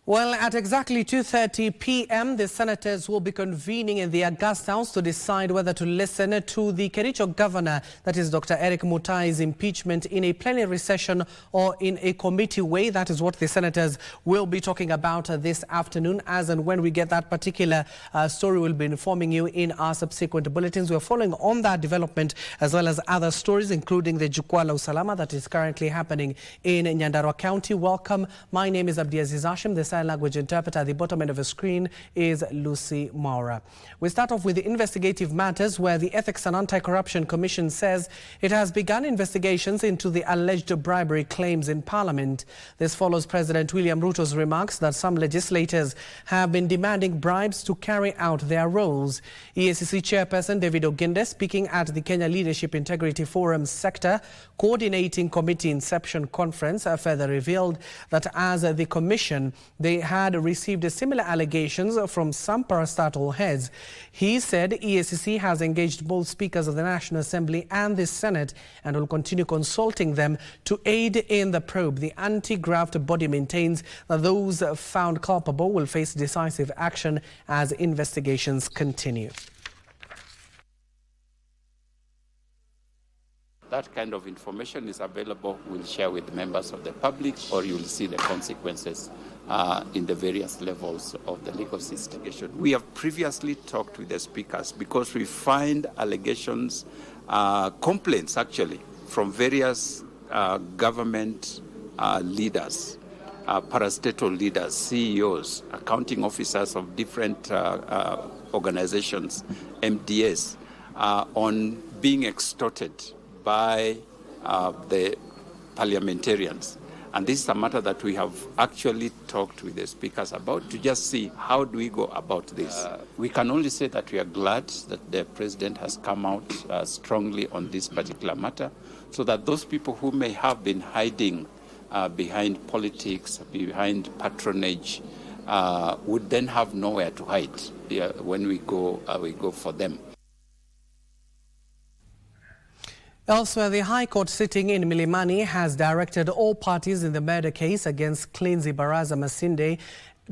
Well, at exactly 2:30 p.m., the senators will be convening in the August House to decide whether to listen to the Kericho governor, that is Dr. Eric Mutai's impeachment in a plenary session or in a committee way. That is what the senators will be talking about this afternoon. As and when we get that particular story, we'll be informing you in our subsequent bulletins. We're following on that development as well as other stories, including the Jukwaa la Usalama that is currently happening in Nyandarua County. Welcome. My name is Abdiaziz Hashim. The sign language interpreter at the bottom end of the screen is Lucy Maura. We start off with the investigative matters, where the Ethics and Anti-Corruption Commission says it has begun investigations into the alleged bribery claims in Parliament. This follows President William Ruto's remarks that some legislators have been demanding bribes to carry out their roles. EACC Chairperson David Ogende, speaking at the Kenya Leadership Integrity Forum Sector Coordinating Committee Inception Conference, further revealed that as the Commission, they had received similar allegations from some parastatal heads. He said EACC has engaged both speakers of the National Assembly and the Senate and will continue consulting them to aid in the probe. The anti-graft body maintains that those found culpable will face decisive action as investigations continue. That kind of information is available. We'll share with members of the public, or you'll see the consequences in the various levels of the legal system. We have previously talked with the speakers because we find allegations, complaints actually, from various government leaders, parastatal leaders, CEOs, accounting officers of different organizations, MDS, on being extorted by the parliamentarians. And this is a matter that we have actually talked with the speakers about to just see how do we go about this. We can only say that we are glad that the president has come out strongly on this particular matter, so that those people who may have been hiding behind politics, behind patronage, would then have nowhere to hide when we go for them. Elsewhere, the High Court sitting in Milimani has directed all parties in the murder case against Clinzy Baraza Masinde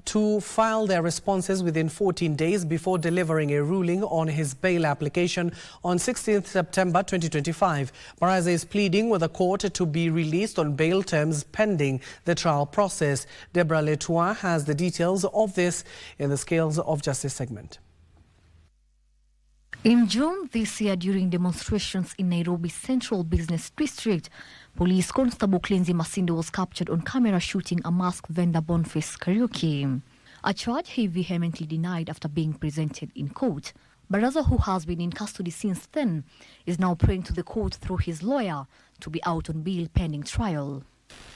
to file their responses within 14 days before delivering a ruling on his bail application on 16th September 2025. Baraza is pleading with the court to be released on bail terms pending the trial process. Deborah Letua has the details of this in the Scales of Justice segment. In June this year, during demonstrations in Nairobi's Central Business District, Police Constable Clinzy Masinde was captured on camera shooting a masked vendor Boniface Karaoke. A charge he vehemently denied after being presented in court. Baraza, who has been in custody since then, is now praying to the court through his lawyer to be out on bail pending trial.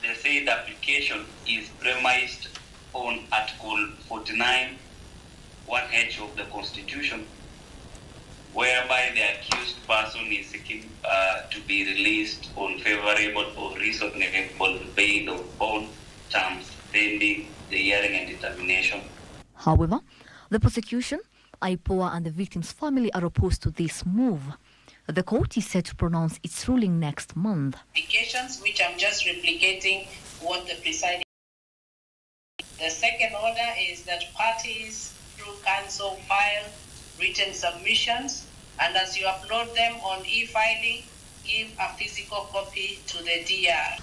The said application is premised on Article 49, 1H of the Constitution, whereby the accused person is seeking to be released on favorable or reasonable bail or bond terms pending the hearing and determination. However, the prosecution, IPOA and the victim's family are opposed to this move. The court is set to pronounce its ruling next month. Applications, which I'm just replicating what the presiding. The second order is that parties through counsel file written submissions, and as you upload them on e-filing, give a physical copy to the DR.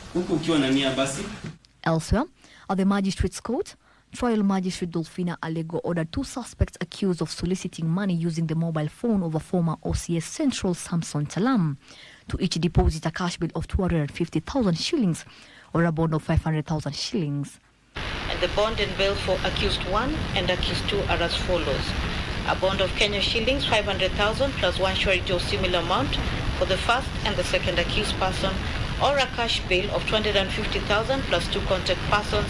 Elsewhere, at the Magistrates Court, Trial Magistrate Dolphina Alego ordered 2 suspects accused of soliciting money using the mobile phone of a former OCS Central Samson Talam to each deposit a cash bill of 250,000 shillings or a bond of 500,000 shillings. And the bond and bail for accused 1 and accused 2 are as follows. A bond of Kenya shillings 500,000 plus 1 surety of similar amount for the first and the second accused person, or a cash bail of 250,000 plus 2 contact persons.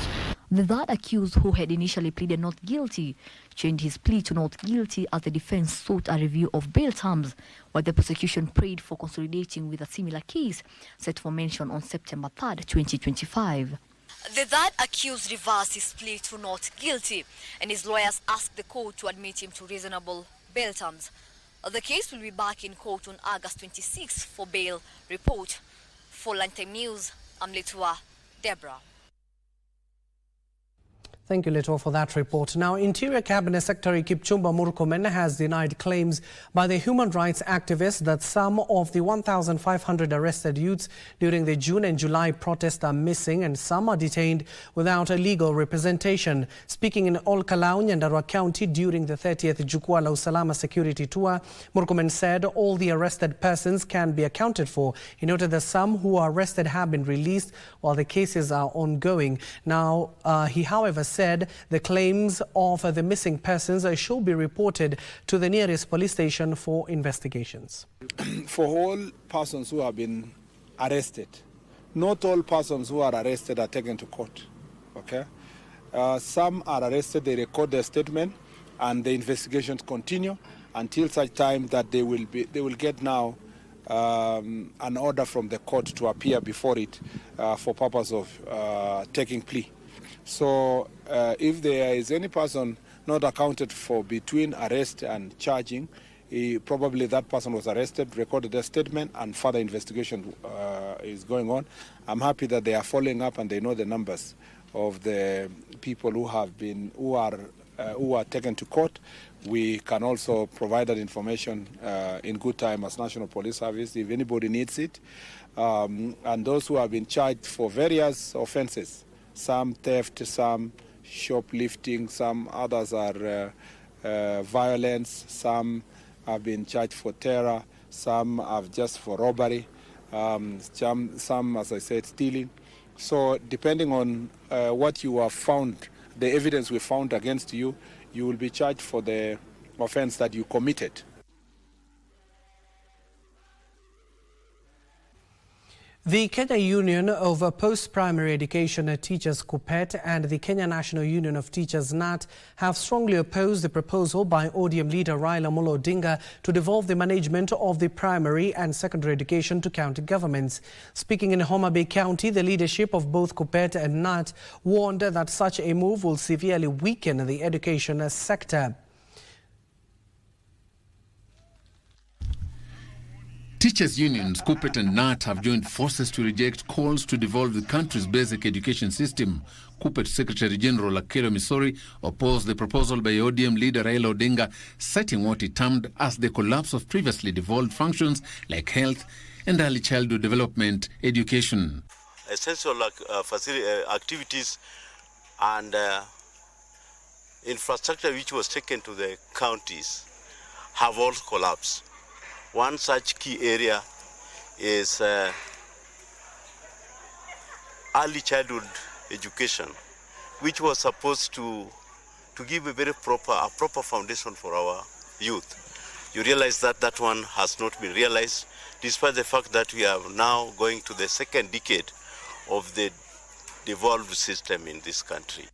The third accused, who had initially pleaded not guilty, changed his plea to not guilty as the defense sought a review of bail terms, while the prosecution prayed for consolidating with a similar case set for mention on September 3rd, 2025. The third accused reversed his plea to not guilty, and his lawyers asked the court to admit him to reasonable bail terms. The case will be back in court on August 26 for bail. Report for Lunchtime News, I'm Letua Deborah. Thank you, Leto, for that report. Now, Interior Cabinet Secretary Kipchumba Murkomen has denied claims by the human rights activists that some of the 1,500 arrested youths during the June and July protests are missing and some are detained without a legal representation. Speaking in Olkalau, Nyandarua County during the 30th Jukwaa la Usalama security tour, Murkomen said all the arrested persons can be accounted for. He noted that some who are arrested have been released while the cases are ongoing. Now, he, however, said the claims of the missing persons should be reported to the nearest police station for investigations. For all persons who have been arrested, not all persons who are arrested are taken to court. Okay, some are arrested, they record their statement, and the investigations continue until such time that they will get now an order from the court to appear before it for purpose of taking plea. So if there is any person not accounted for between arrest and charging, probably that person was arrested, recorded their statement, and further investigation is going on. I'm happy that they are following up and they know the numbers of the people who are taken to court. We can also provide that information in good time as National Police Service if anybody needs it. And those who have been charged for various offenses, some theft, some shoplifting, some others are violence, some have been charged for terror, some have just for robbery, some, as I said, stealing. So depending on what you have found, the evidence we found against you, you will be charged for the offense that you committed. The Kenya Union of Post-Primary Education Teachers KUPPET and the Kenya National Union of Teachers NAT have strongly opposed the proposal by ODM leader Raila Amolo Odinga to devolve the management of the primary and secondary education to county governments. Speaking in Homa Bay County, the leadership of both KUPPET and NAT warned that such a move will severely weaken the education sector. Teachers' unions, KUPPET and NAT, have joined forces to reject calls to devolve the country's basic education system. KUPPET Secretary General Akelo Misori opposed the proposal by ODM leader Raila Odinga, citing what he termed as the collapse of previously devolved functions like health and early childhood development education. Essential activities and infrastructure which was taken to the counties have all collapsed. One such key area is early childhood education, which was supposed to give a very proper foundation for our youth. You realize that that one has not been realized, despite the fact that we are now going to the second decade of the devolved system in this country.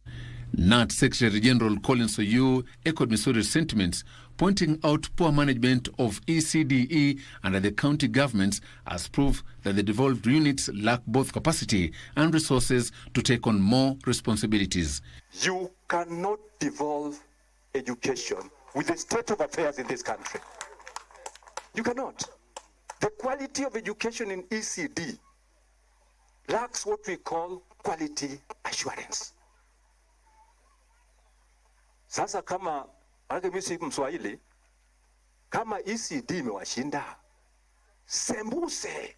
NAT Secretary General Collins Oyu echoed Missouri's sentiments, pointing out poor management of ECDE under the county governments as proof that the devolved units lack both capacity and resources to take on more responsibilities. You cannot devolve education with the state of affairs in this country. You cannot. The quality of education in ECD lacks what we call quality assurance. Sasa kama misi Mswahili, kama ECD imewashinda, sembuse.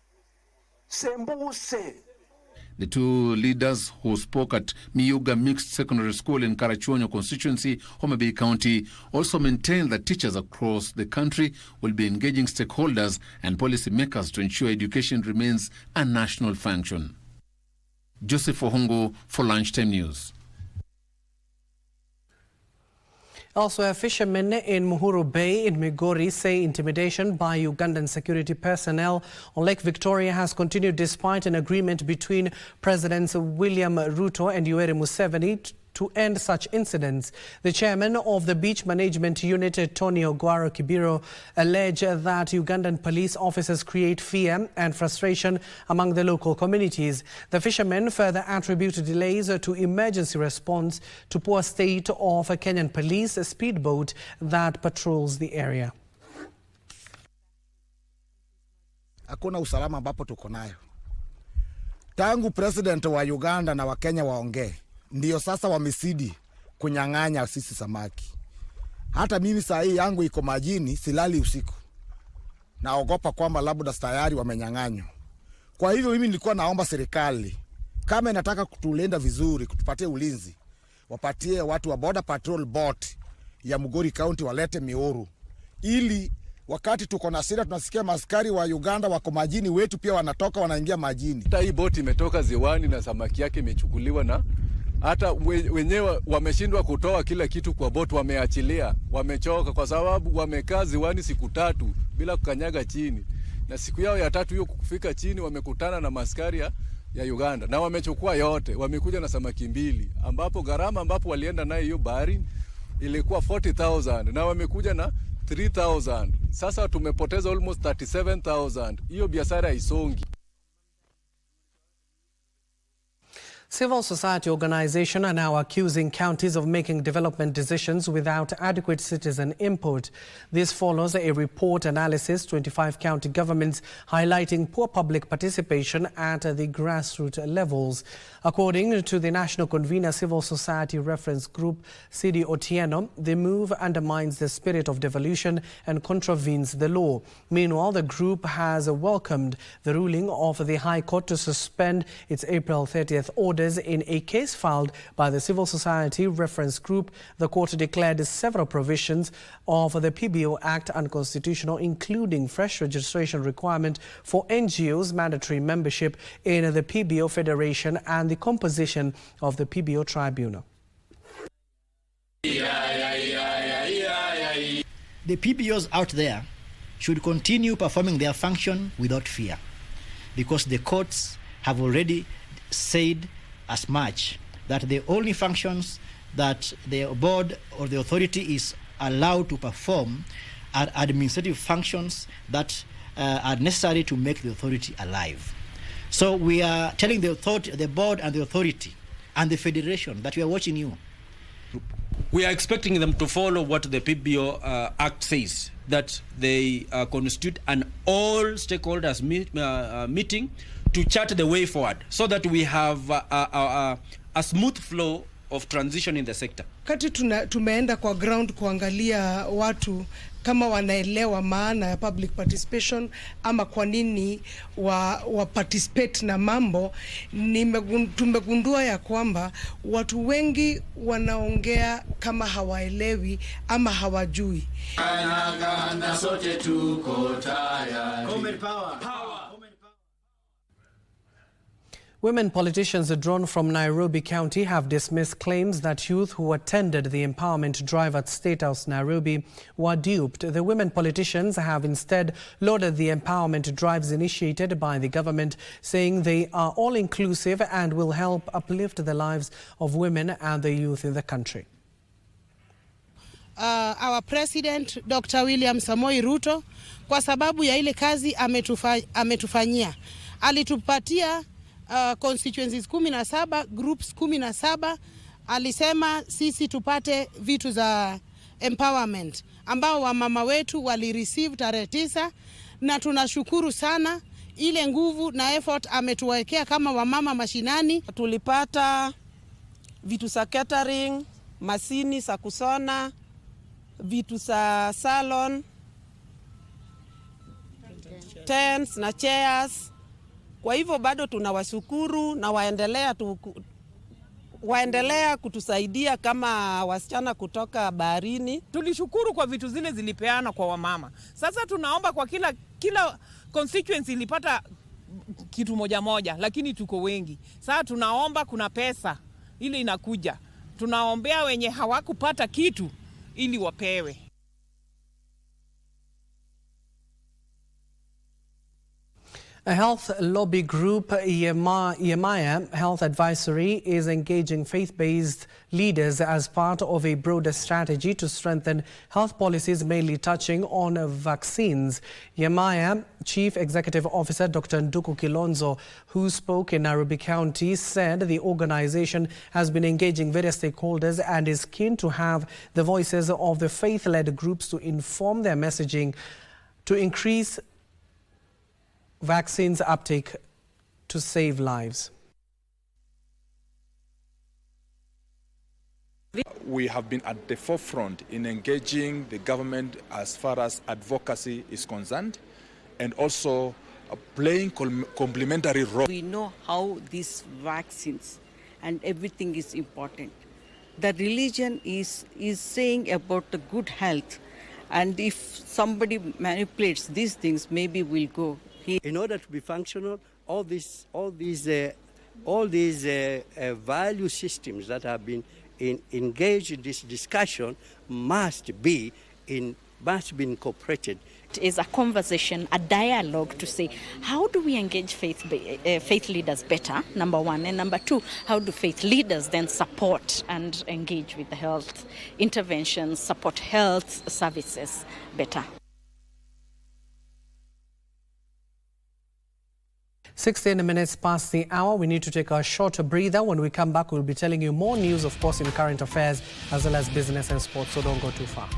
The two leaders who spoke at Miyuga Mixed Secondary School in Karachuonyo constituency, Homa Bay County, also maintained that teachers across the country will be engaging stakeholders and policymakers to ensure education remains a national function. Joseph Ohungu for Lunchtime News. Elsewhere, fishermen in Muhuru Bay in Migori say intimidation by Ugandan security personnel on Lake Victoria has continued despite an agreement between Presidents William Ruto and Yoweri Museveni to end such incidents. The chairman of the beach management unit, Tony Ogwaro Kibiro, alleged that Ugandan police officers create fear and frustration among the local communities. The fishermen further attributed delays to emergency response to poor state of a Kenyan police speedboat that patrols the area. Hakuna usalama ambapo tuko nayo. Tangu president wa Uganda na wa Kenya waongee, ndiyo sasa wamesidi kunyang'anya sisi samaki. Hata mimi saa hii yangu iko majini, silali usiku. Naogopa kwamba labda tayari wamenyang'anywa. Kwa hivyo mimi nilikuwa naomba serikali kama inataka kutulinda vizuri, kutupatia ulinzi, wapatie watu wa border patrol boat ya Mugori County walete miuru, ili wakati tuko na sira tunasikia maskari wa Uganda wako majini wetu pia wanatoka wanaingia majini. Hata hii boti imetoka ziwani na samaki yake imechukuliwa, na hata wenyewe wameshindwa kutoa kila kitu kwa boti, wameachilia, wamechoka kwa sababu wamekaa ziwani siku 3 bila kukanyaga chini, na siku yao ya 3 hiyo kufika chini wamekutana na maskari ya Uganda na wamechukua yote. Wamekuja na samaki 2 ambapo gharama ambapo walienda nayo hiyo bahari ilikuwa 40,000 na wamekuja na 3,000. Sasa tumepoteza almost 37,000. Hiyo biashara haisongi. Civil society organizations are now accusing counties of making development decisions without adequate citizen input. This follows a report analysis 25 county governments highlighting poor public participation at the grassroots levels. According to the National Convener Civil Society Reference Group, CD Otieno, the move undermines the spirit of devolution and contravenes the law. Meanwhile, the group has welcomed the ruling of the High Court to suspend its April 30th order. In a case filed by the Civil Society Reference Group, the court declared several provisions of the PBO Act unconstitutional, including fresh registration requirement for NGOs, mandatory membership in the PBO Federation, and the composition of the PBO Tribunal. The PBOs out there should continue performing their function without fear, because the courts have already said as much, that the only functions that the board or the authority is allowed to perform are administrative functions that are necessary to make the authority alive. So we are telling the authority, the board and the authority and the federation that we are watching you. We are expecting them to follow what the PBO Act says, that they constitute an all stakeholders meeting to chart the way forward so that we have a smooth flow of transition in the sector. Kati tumeenda kwa ground kuangalia watu kama wanaelewa maana ya public participation ama kwa nini wa participate na mambo, tumegundua ya kwamba watu wengi wanaongea kama hawaelewi ama hawajui. Sote tuko tayari. Women politicians drawn from Nairobi County have dismissed claims that youth who attended the empowerment drive at State House Nairobi were duped. The women politicians have instead lauded the empowerment drives initiated by the government, saying they are all-inclusive and will help uplift the lives of women and the youth in the country. Our President Dr. William Samoei Ruto, kwa sababu ya ile kazi ametufanyia, alitupatia constituencies 17, groups 17. Alisema sisi tupate vitu za empowerment ambao wamama wetu wali receive tarehe 9, na tunashukuru sana ile nguvu na effort ametuwekea kama wamama mashinani. Tulipata vitu za catering, masini za kusona, vitu za salon, tents na chairs. Kwa hivyo bado tunawashukuru na waendelea kutusaidia kama wasichana kutoka baharini. Tulishukuru kwa vitu zile zilipeana kwa wamama. Sasa tunaomba kwa kila constituency ilipata kitu moja, lakini tuko wengi. Sasa tunaomba, kuna pesa ile inakuja, tunaombea wenye hawakupata kitu ili wapewe. A health lobby group, Yemaya Health Advisory, is engaging faith-based leaders as part of a broader strategy to strengthen health policies mainly touching on vaccines. Yemaya Chief Executive Officer Dr. Nduku Kilonzo, who spoke in Nairobi County, said the organization has been engaging various stakeholders and is keen to have the voices of the faith-led groups to inform their messaging to increase vaccines uptake to save lives. We have been at the forefront in engaging the government as far as advocacy is concerned, and also playing complementary role. We know how these vaccines and everything is important. The religion is saying about the good health, and if somebody manipulates these things, maybe we'll go. In order to be functional, all these value systems that have been engaged in this discussion must be incorporated. It is a conversation, a dialogue to say, how do we engage faith leaders better, number one, and number two, how do faith leaders then support and engage with the health interventions, support health services better. 16 minutes past the hour. We need to take a short breather. When we come back, we'll be telling you more news, of course, in current affairs, as well as business and sports, so don't go too far.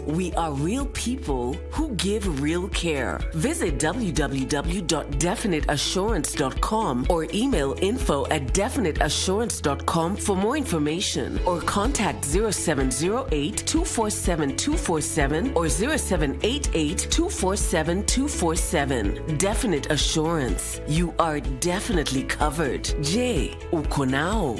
We are real people who give real care. Visit www.definiteassurance.com or email info@definiteassurance.com for more information, or contact 0708-247-247 or 0788-247-247. Definite Assurance. You are definitely covered. Je, uko nao.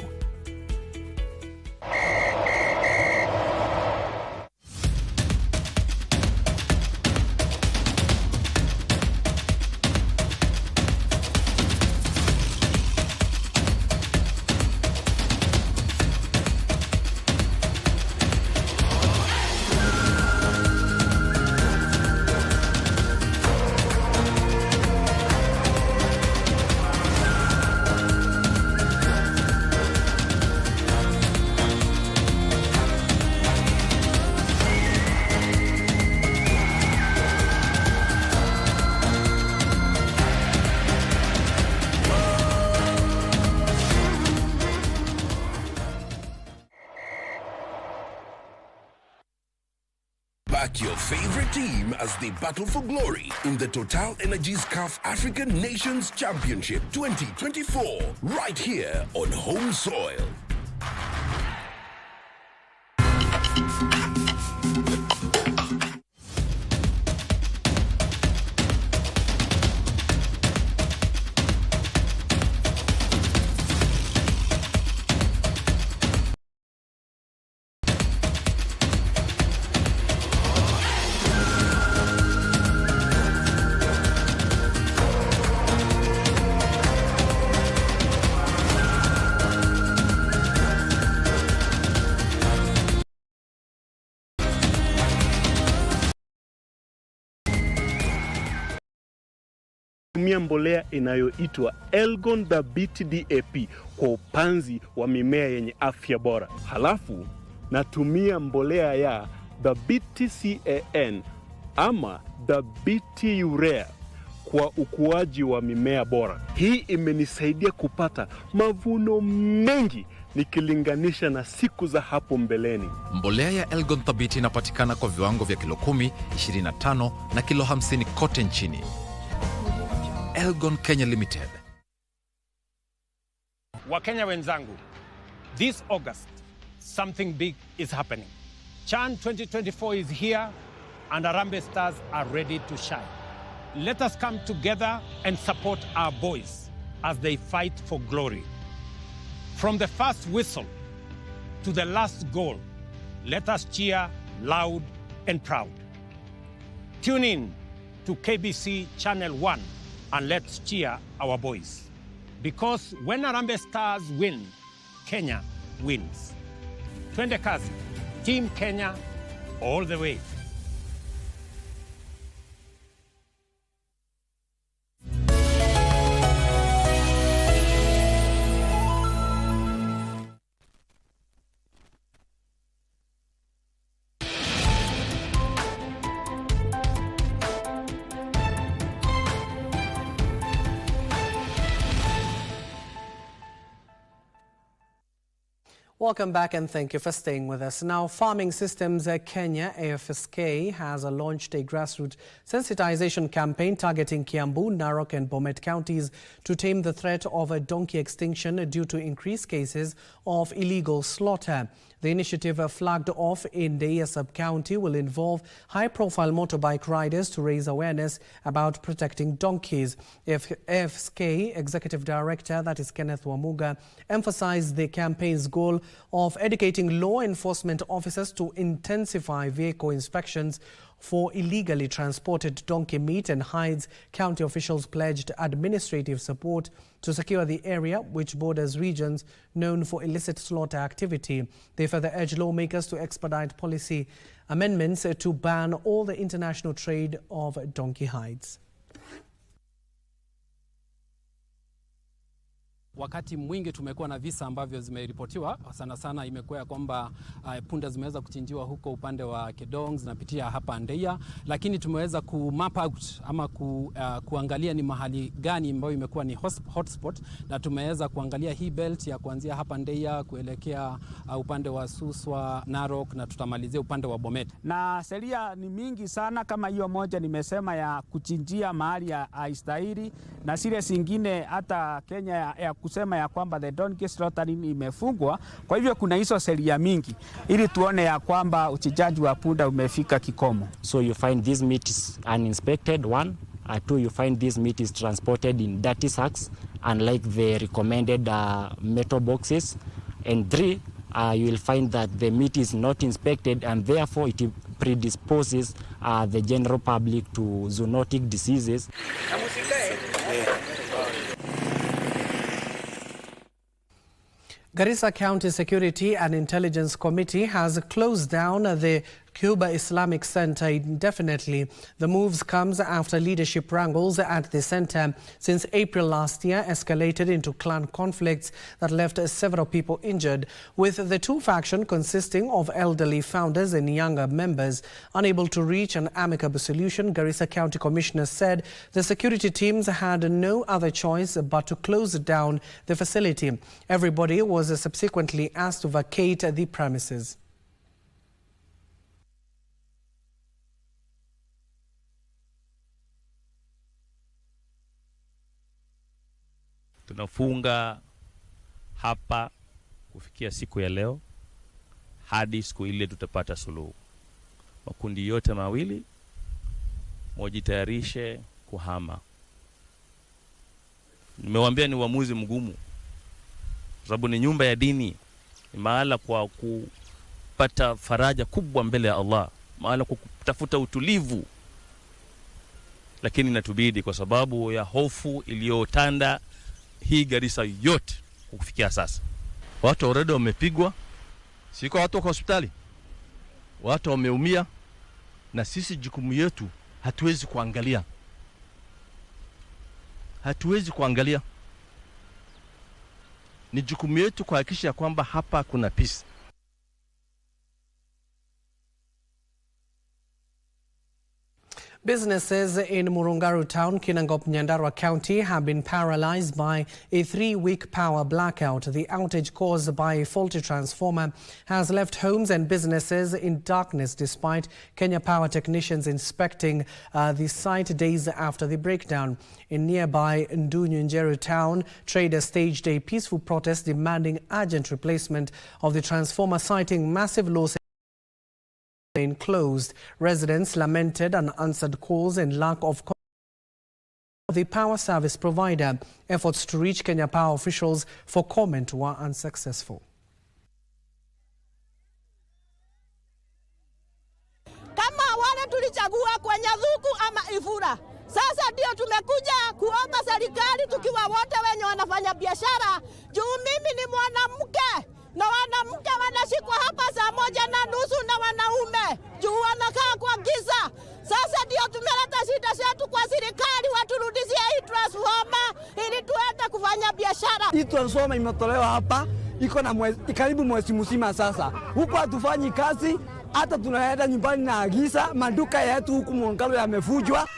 Back your favorite team as they battle for glory in the Total Energies CAF African Nations Championship 2024, right here on home soil. Tumia mbolea inayoitwa Elgon Dhabiti DAP kwa upanzi wa mimea yenye afya bora. Halafu natumia mbolea ya Dhabiti CAN ama Dhabiti Urea kwa ukuaji wa mimea bora. Hii imenisaidia kupata mavuno mengi nikilinganisha na siku za hapo mbeleni. Mbolea ya Elgon Dhabiti inapatikana kwa viwango vya kilo 10, 25 na kilo 50 kote nchini. Elgon Kenya Limited. Wakenya wenzangu, this August, something big is happening. Chan 2024 is here and Harambee Stars are ready to shine. Let us come together and support our boys as they fight for glory. From the first whistle to the last goal, let us cheer loud and proud. Tune in to KBC Channel 1 and let's cheer our boys. Because when Harambee Stars win, Kenya wins. Twende kazi, Team Kenya all the way. Welcome back and thank you for staying with us. Now, Farming Systems Kenya, EACC, has launched a grassroots sensitization campaign targeting Kiambu, Narok and Bomet counties to tame the threat of a donkey extinction due to increased cases of illegal slaughter. The initiative flagged off in Deia sub-county will involve high-profile motorbike riders to raise awareness about protecting donkeys. EACC Executive Director, that is Kenneth Wamuga, emphasized the campaign's goal of educating law enforcement officers to intensify vehicle inspections for illegally transported donkey meat and hides. County officials pledged administrative support to secure the area, which borders regions known for illicit slaughter activity. They further urged lawmakers to expedite policy amendments to ban all the international trade of donkey hides. Wakati mwingi tumekuwa na visa ambavyo zimeripotiwa, sana sana imekuwa kwamba punda zimeweza kuchinjiwa huko upande wa Kedong, zinapitia hapa Deia, lakini tumeweza kumap out ama kuangalia ni mahali gani ambayo imekuwa ni hotspot, na tumeweza kuangalia hii belt ya kuanzia hapa Deia kuelekea upande wa Suswa, Narok, na tutamalizia upande wa Bomet. Na sheria ni mingi sana, kama hiyo moja nimesema ya kuchinjia mahali ya haistahili, na zile zingine hata Kenya ya kusema ya kwamba the donkey slaughtering imefungwa. Kwa hivyo kuna hizo sheria mingi ili tuone ya kwamba uchinjaji wa punda umefika kikomo. So you find this meat is uninspected, one. Two, you find this meat is transported in dirty sacks, unlike the recommended metal boxes. And three, you will find that the meat is not inspected, and therefore it predisposes the general public to zoonotic diseases. Garissa County Security and Intelligence Committee has closed down the Cuba Islamic Center indefinitely. The moves comes after leadership wrangles at the center since April last year escalated into clan conflicts that left several people injured, with the two factions consisting of elderly founders and younger members unable to reach an amicable solution. Garissa County Commissioner said the security teams had no other choice but to close down the facility. Everybody was subsequently asked to vacate the premises. Tunafunga hapa kufikia siku ya leo hadi siku ile tutapata suluhu. Makundi yote mawili mojitayarishe kuhama. Nimewaambia ni uamuzi mgumu, sababu ni nyumba ya dini, ni mahala kwa kupata faraja kubwa mbele ya Allah, mahala kwa kutafuta utulivu, lakini natubidi kwa sababu ya hofu iliyotanda hii Garissa yote kufikia sasa. Watu already wamepigwa, siko watu kwa hospitali, watu wameumia, na sisi jukumu yetu hatuwezi kuangalia. Ni jukumu yetu kuhakikisha kwamba hapa kuna peace. Businesses in Murungaru Town, Kinangop, Nyandarua County have been paralyzed by a 3-week power blackout. The outage caused by a faulty transformer has left homes and businesses in darkness despite Kenya Power technicians inspecting the site days after the breakdown. In nearby Ndunyunjeru Town, traders staged a peaceful protest demanding urgent replacement of the transformer, citing massive losses. Closed. Residents lamented unanswered calls and lack of the power service provider. Efforts to reach Kenya Power officials for comment were unsuccessful. Kama wale tulichagua kwenye dhuku ama ifura, sasa ndio tumekuja kuomba serikali tukiwa wote wenye wanafanya biashara, juu mimi ni mwanamke na wanamke wanashikwa hapa saa 1:30 na wanaume juu wanakaa kwa giza. Sasa ndio tumeleta shida zetu kwa serikali, waturudishie hii transformer ili tuende kufanya biashara. Hii transformer imetolewa hapa iko na karibu mwezi mzima sasa. Huko hatufanyi kazi, hata tunaenda nyumbani na giza, maduka yetu huku Mongalo yamefujwa.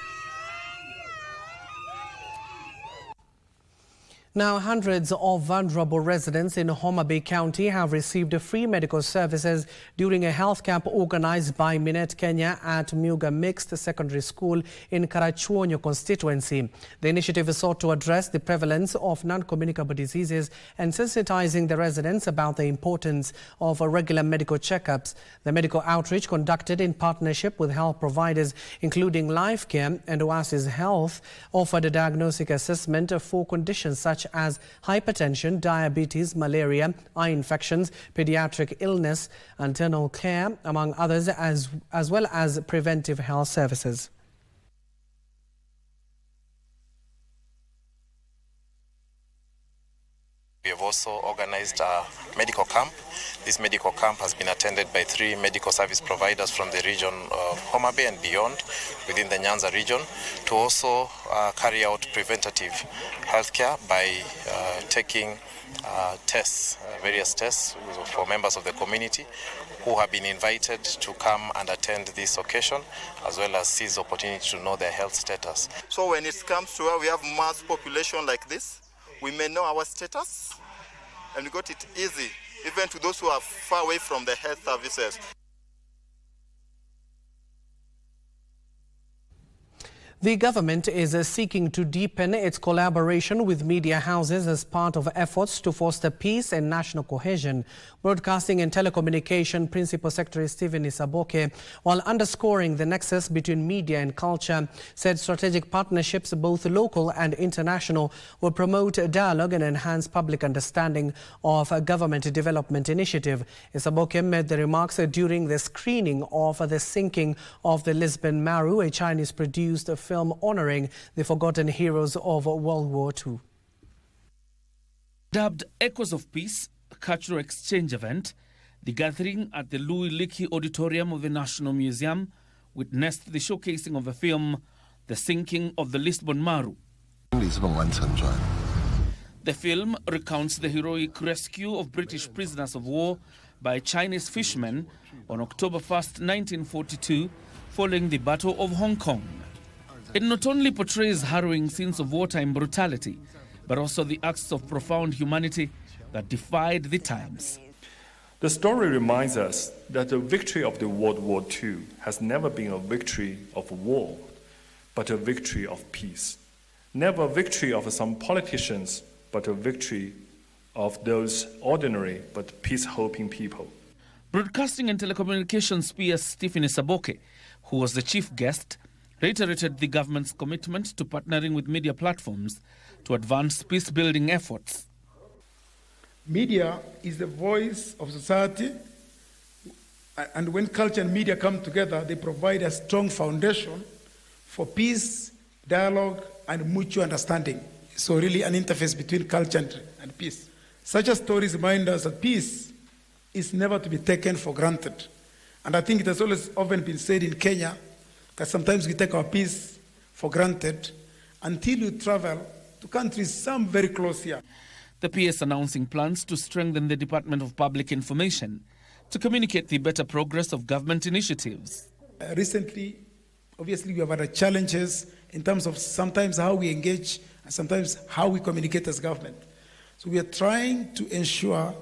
Now, hundreds of vulnerable residents in Homa Bay County have received free medical services during a health camp organized by Minet Kenya at Muga Mixed Secondary School in Karachuonyo constituency. The initiative sought to address the prevalence of non-communicable diseases and sensitizing the residents about the importance of regular medical checkups. The medical outreach, conducted in partnership with health providers including Life Care and Oasis Health, offered a diagnostic assessment for conditions such as hypertension, diabetes, malaria, eye infections, pediatric illness, internal care, among others, as well as preventive health services. We have also organized a medical camp. This medical camp has been attended by 3 medical service providers from the region of Homa Bay and beyond within the Nyanza region to also carry out preventative healthcare by taking tests, various tests for members of the community who have been invited to come and attend this occasion, as well as seize the opportunity to know their health status. So when it comes to where we have mass population like this, we may know our status, and we got it easy, even to those who are far away from the health services. The government is seeking to deepen its collaboration with media houses as part of efforts to foster peace and national cohesion. Broadcasting and Telecommunication Principal Secretary Stephen Isaboke, while underscoring the nexus between media and culture, said strategic partnerships, both local and international, will promote dialogue and enhance public understanding of a government development initiative. Isaboke made the remarks during the screening of The Sinking of the Lisbon Maru, a Chinese-produced film honoring the forgotten heroes of World War II. Dubbed Echoes of Peace, a cultural exchange event, the gathering at the Louis Leakey Auditorium of the National Museum witnessed the showcasing of the film The Sinking of the Lisbon Maru. The film recounts the heroic rescue of British prisoners of war by Chinese fishermen on October 1st, 1942, following the Battle of Hong Kong. It not only portrays harrowing scenes of wartime brutality, but also the acts of profound humanity that defied the times. The story reminds us that the victory of the World War II has never been a victory of war, but a victory of peace. Never a victory of some politicians, but a victory of those ordinary but peace-hoping people. Broadcasting and Telecommunications PS Stephen Isaboke, who was the chief guest, reiterated the government's commitment to partnering with media platforms to advance peace-building efforts. Media is the voice of society, and when culture and media come together, they provide a strong foundation for peace, dialogue, and mutual understanding. So really an interface between culture and peace. Such a stories remind us that peace is never to be taken for granted. And I think it has always often been said in Kenya that sometimes we take our peace for granted until you travel to countries, some very close here. The PS announcing plans to strengthen the Department of Public Information to communicate the better progress of government initiatives. Recently, obviously, we have had challenges in terms of sometimes how we engage and sometimes how we communicate as government. So we are trying to ensure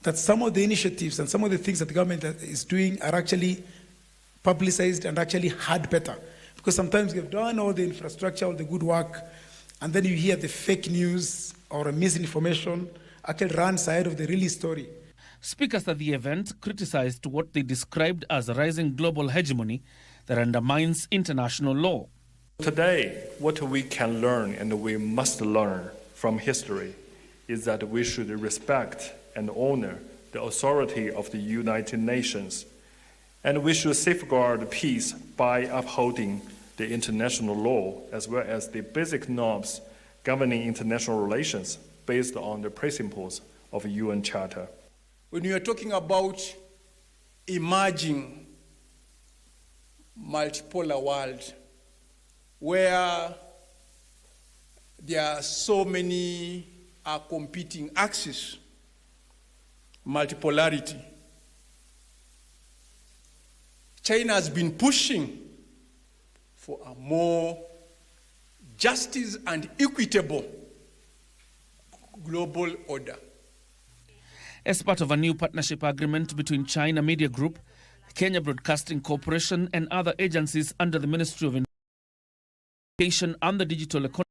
that some of the initiatives and some of the things that the government is doing are actually publicized and actually heard better. Because sometimes we've done all the infrastructure, all the good work, and then you hear the fake news or misinformation actually runs ahead of the real story. Speakers at the event criticized what they described as a rising global hegemony that undermines international law. Today, what we can learn and we must learn from history is that we should respect and honor the authority of the United Nations. And we should safeguard peace by upholding the international law as well as the basic norms governing international relations based on the principles of the UN Charter. When you are talking about emerging multipolar world where there are so many competing axes, multipolarity, China has been pushing for a more justice and equitable global order. As part of a new partnership agreement between China Media Group, Kenya Broadcasting Corporation and other agencies under the Ministry of Education and the Digital Economy,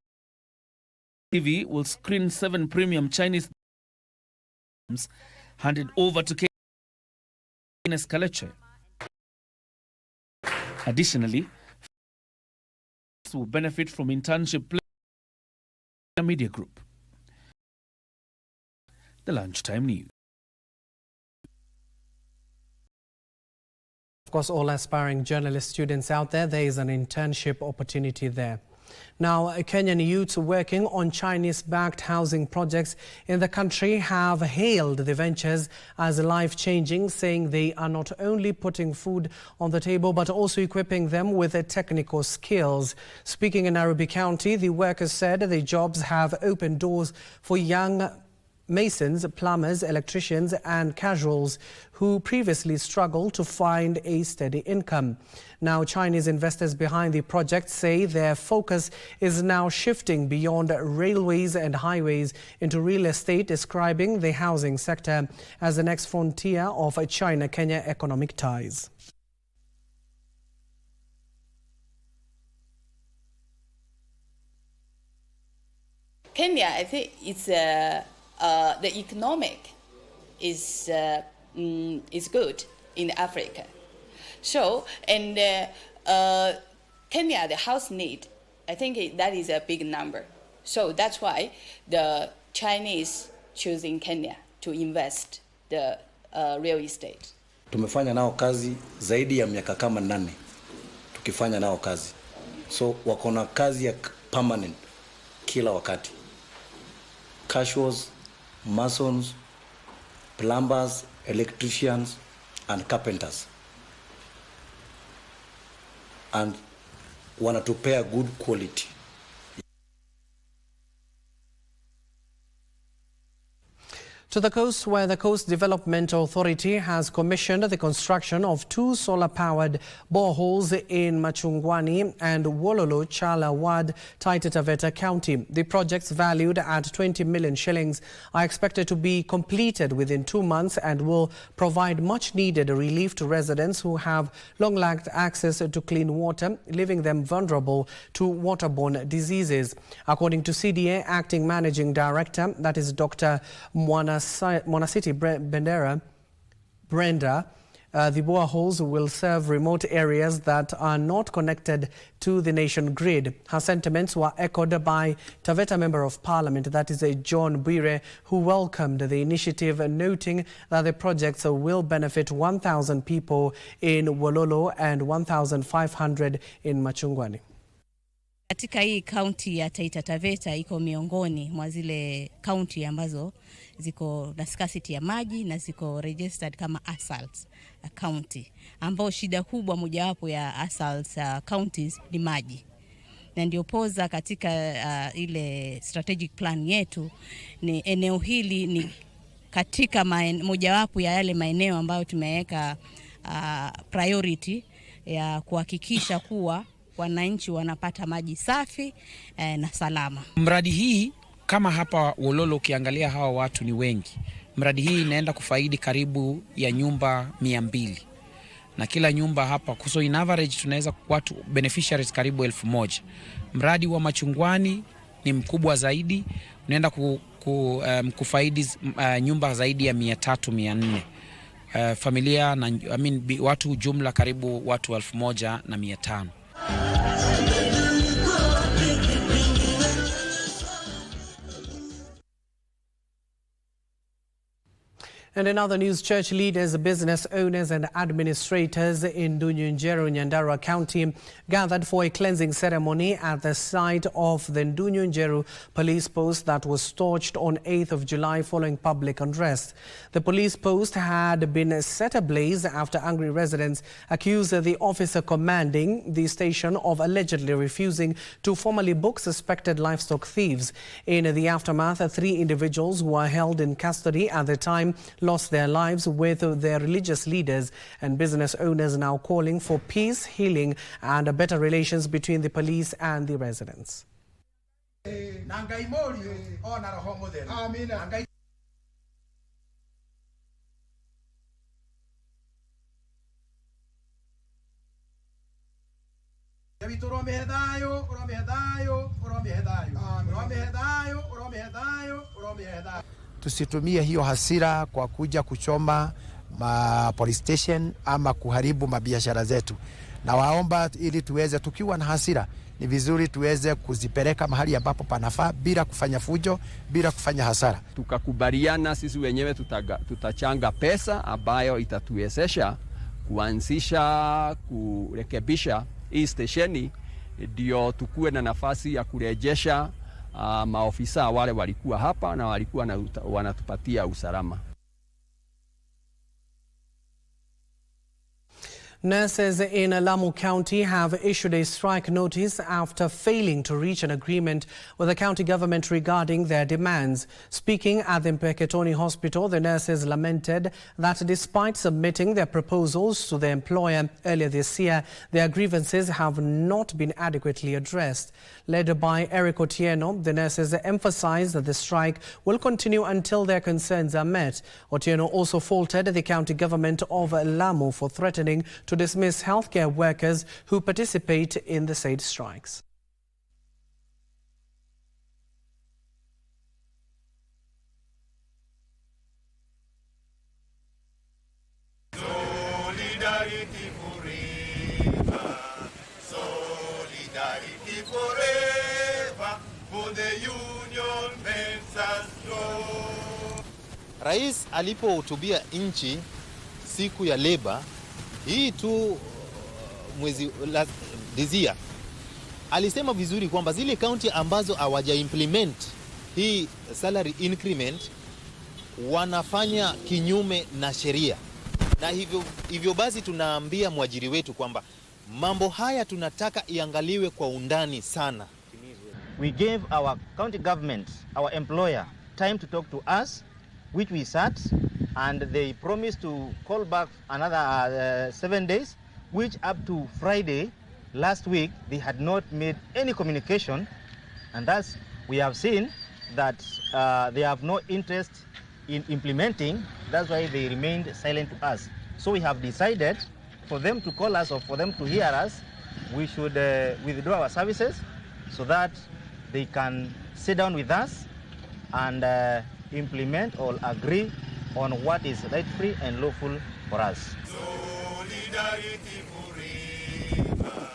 TV will screen 7 premium Chinese films handed over to Kenya's Kaleche. Additionally, will benefit from internship media group. The Lunchtime News. Of course, all aspiring journalist students out there, there is an internship opportunity there. Now, Kenyan youths working on Chinese-backed housing projects in the country have hailed the ventures as life-changing, saying they are not only putting food on the table but also equipping them with technical skills. Speaking in Nairobi County, the workers said the jobs have opened doors for young masons, plumbers, electricians and casuals who previously struggled to find a steady income. Now, Chinese investors behind the project say their focus is now shifting beyond railways and highways into real estate, describing the housing sector as the next frontier of China-Kenya economic ties. Kenya, I think it's the economic is good in Africa. So, and Kenya, the house need, I think that is a big number. So that's why the Chinese choosing Kenya to invest the real estate. Tumefanya nao kazi zaidi ya miaka kama 8 tukifanya nao kazi. So wako na kazi ya permanent kila wakati. Casuals, masons, plumbers, electricians and carpenters. And wanatupea good quality. To the coast, where the Coast Development Authority has commissioned the construction of 2 solar-powered boreholes in Machungwani and Wololo Chala Ward, Taita Taveta County. The projects, valued at 20 million shillings, are expected to be completed within 2 months and will provide much-needed relief to residents who have long lacked access to clean water, leaving them vulnerable to waterborne diseases. According to CDA Acting Managing Director, that is Dr. Mwanasiti Brenda, the boreholes will serve remote areas that are not connected to the nation grid. Her sentiments were echoed by Taveta Member of Parliament, that is John Bwire, who welcomed the initiative, noting that the projects will benefit 1,000 people in Wololo and 1,500 in Machungwani. Katika hii kaunti ya Taita Taveta iko miongoni mwa zile kaunti ambazo ziko na scarcity ya maji na ziko registered kama asalt county, ambao shida kubwa mojawapo ya asalt counties ni maji. Na ndio poza katika ile strategic plan yetu ni eneo hili ni katika mojawapo ya yale maeneo ambayo tumeweka priority ya kuhakikisha kuwa wananchi wanapata maji safi na salama. Mradi hii kama hapa Wololo ukiangalia hawa watu ni wengi. Mradi hii inaenda kufaidi karibu ya nyumba 200. Na kila nyumba hapa so in average tunaweza watu beneficiaries karibu 1000. Mradi wa Machungwani ni mkubwa zaidi, unaenda kufaidi nyumba zaidi ya 300-400. Familia na watu jumla karibu watu 1500. And in other news, church leaders, business owners and administrators in Ndunyunjeru, Nyandarua County gathered for a cleansing ceremony at the site of the Ndunyunjeru police post that was torched on 8th of July following public unrest. The police post had been set ablaze after angry residents accused the officer commanding the station of allegedly refusing to formally book suspected livestock thieves. In the aftermath, 3 individuals who were held in custody at the time lost their lives, with their religious leaders and business owners now calling for peace, healing and better relations between the police and the residents. na ngai morio ona roho mutheru amina ngai Tusitumie hiyo hasira kwa kuja kuchoma police station ama kuharibu mabiashara zetu. Na waomba ili tuweze, tukiwa na hasira ni vizuri tuweze kuzipeleka mahali ambapo panafaa bila kufanya fujo, bila kufanya hasara. Tukakubaliana sisi wenyewe tutachanga pesa ambayo itatuwezesha kuanzisha kurekebisha hii stesheni, ndio tukue na nafasi ya kurejesha maofisa wale walikuwa hapa na walikuwa wanatupatia usalama. Nurses in Lamu County have issued a strike notice after failing to reach an agreement with the county government regarding their demands. Speaking at the Mpeketoni Hospital, the nurses lamented that despite submitting their proposals to the employer earlier this year, their grievances have not been adequately addressed. Led by Eric Otieno, the nurses emphasized that the strike will continue until their concerns are met. Otieno also faulted the county government of Lamu for threatening to dismiss healthcare workers who participate in the said strikes. Solidarity forever, solidarity forever, for the union makes us strong. Rais alipohutubia nchi siku ya leba hii tu mwezi dizia, alisema vizuri kwamba zile county ambazo hawaja implement hii salary increment wanafanya kinyume na sheria, na hivyo basi tunaambia mwajiri wetu kwamba mambo haya tunataka iangaliwe kwa undani sana. We gave our county government, our employer, time to talk to us, which we sat, and they promised to call back another 7 days, which up to Friday last week they had not made any communication, and thus we have seen that they have no interest in implementing. That's why they remained silent to us. So we have decided for them to call us or for them to hear us, we should withdraw our services so that they can sit down with us and implement or agree on what is right-free and lawful for us. Solidarity forever,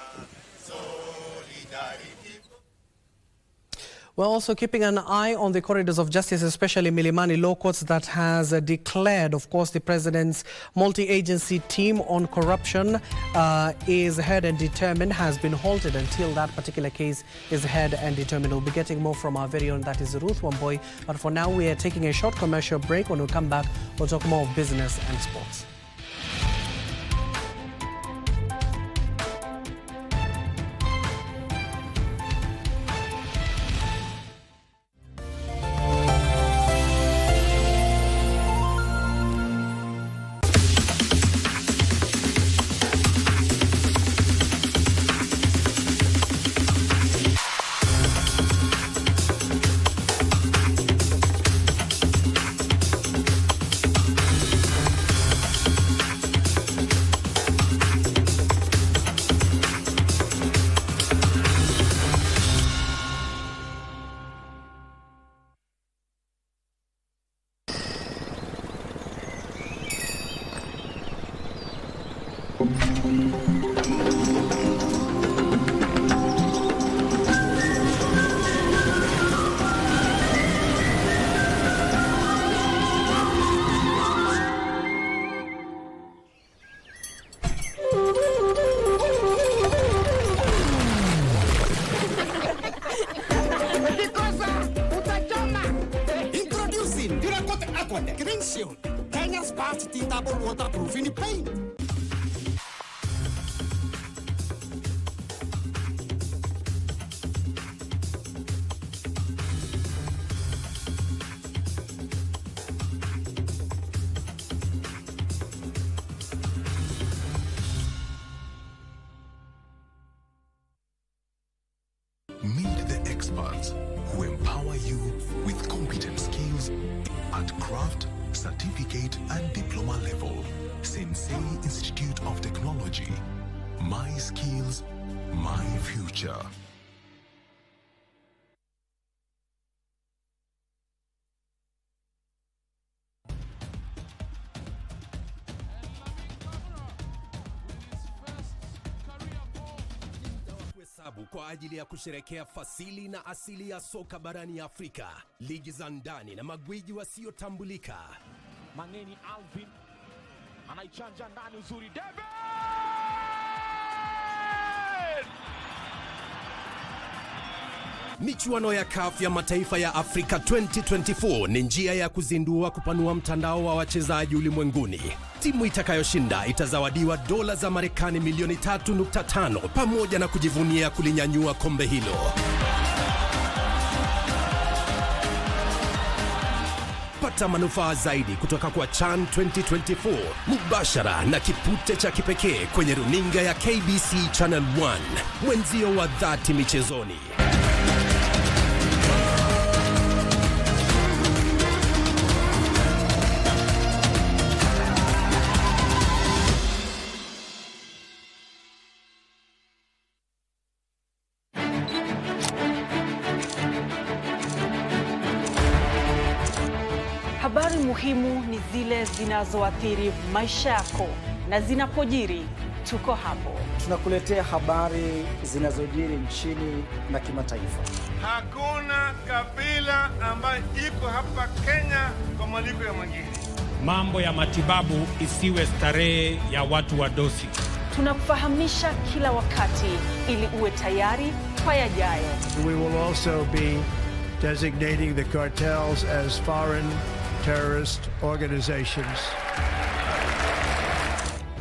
solidarity. We're also keeping an eye on the corridors of justice, especially Milimani Law Courts, that has declared, of course, the president's multi-agency team on corruption is heard and determined, has been halted until that particular case is heard and determined. We'll be getting more from our very own, that is Ruth Wamboy. But for now, we are taking a short commercial break. When we come back, we'll talk more of business and sports. Kenya's first tinable waterproofing paint. Meet the experts who empower empower you with competent skills at craft, certificate and diploma level. Sensei Institute of Technology. My skills, my future. Kwa ajili ya kusherekea fasili na asili ya soka barani Afrika, ligi za ndani na magwiji wasiotambulika. Mangeni Alvin anaichanja ndani uzuri, David! Michuano ya CAF ya mataifa ya Afrika 2024 ni njia ya kuzindua kupanua mtandao wa wachezaji ulimwenguni. Timu itakayoshinda itazawadiwa dola za Marekani milioni 3.5 pamoja na kujivunia kulinyanyua kombe hilo. Pata manufaa zaidi kutoka kwa CHAN 2024 mubashara na kipute cha kipekee kwenye runinga ya KBC Channel 1, mwenzio wa dhati michezoni. Habari muhimu ni zile zinazoathiri maisha yako, na zinapojiri tuko hapo. Tunakuletea habari zinazojiri nchini na kimataifa. Hakuna kabila ambayo iko hapa Kenya kwa malipo ya mwingine. Mambo ya matibabu isiwe starehe ya watu wa dosi. Tunakufahamisha kila wakati ili uwe tayari kwa yajayo. We will also be designating the cartels as foreign terrorist organizations.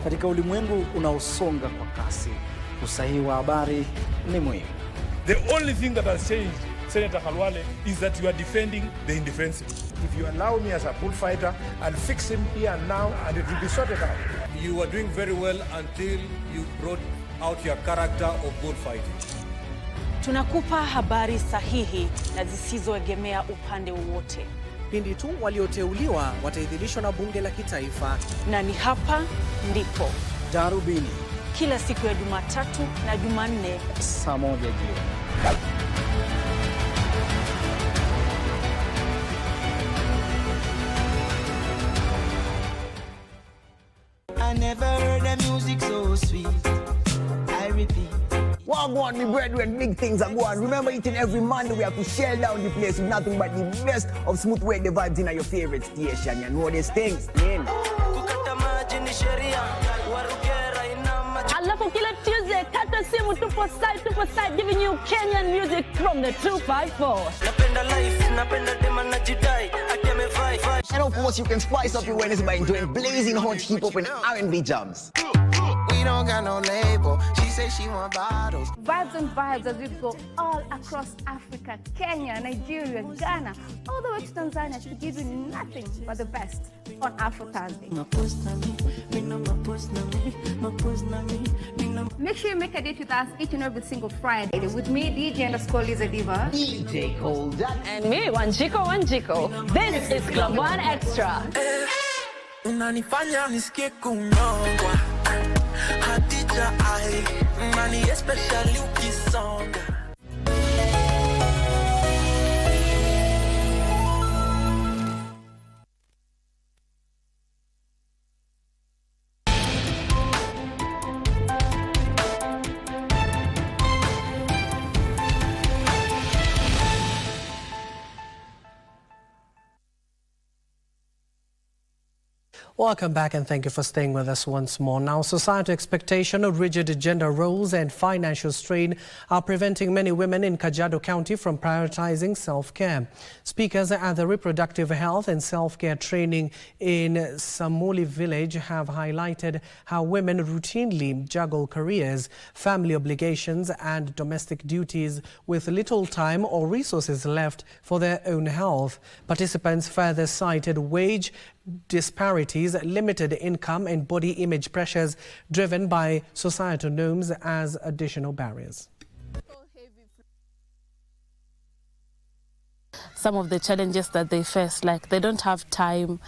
Katika ulimwengu unaosonga kwa kasi, usahihi wa habari ni muhimu. The only thing that has changed, Senator Khalwale, is that you are defending the indefensible. If you allow me as a bullfighter, I'll fix him here and now and it will be sorted out. You were doing very well until you brought out your character of bullfighting. Tunakupa habari sahihi na zisizoegemea upande wowote. Pindi tu walioteuliwa wataidhinishwa na bunge la kitaifa. Na ni hapa ndipo Darubini, kila siku ya Jumatatu na Jumanne saa 1 jioni. I never heard the music so sweet. I repeat. Wagwan, me brethren, big things are going. Remember, each and every Monday we have to shell down the place with nothing but the best of smooth reggae vibes in your favorite station. You know these things, man. Alafu kila Tuesday, kata simu tupo side giving you Kenyan music from the 254. And of course, you can spice up your Wednesday by enjoying blazing hot hip-hop and R&B jams. We don't got no label. She said she want bottles. Vibes and vibes as we go all across Africa, Kenya, Nigeria, Ghana, all the way to Tanzania to give you nothing but the best on Afro Thursday. Make sure you make a date with us each and every single Friday with me, DJ_Liza Diva, DJ Cold, and me, Wanjiko. This is Club One Extra. Unanifanya nisikie kunyongwa. Hatija ai, mani especially ukisonga. Welcome back and thank you for staying with us once more. Now, societal expectation of rigid gender roles and financial strain are preventing many women in Kajiado County from prioritizing self-care. Speakers at the reproductive health and self-care training in Samuli village have highlighted how women routinely juggle careers, family obligations and domestic duties with little time or resources left for their own health. Participants further cited wage disparities, limited income and body image pressures driven by societal norms as additional barriers. Some of the challenges that they face, like they don't have time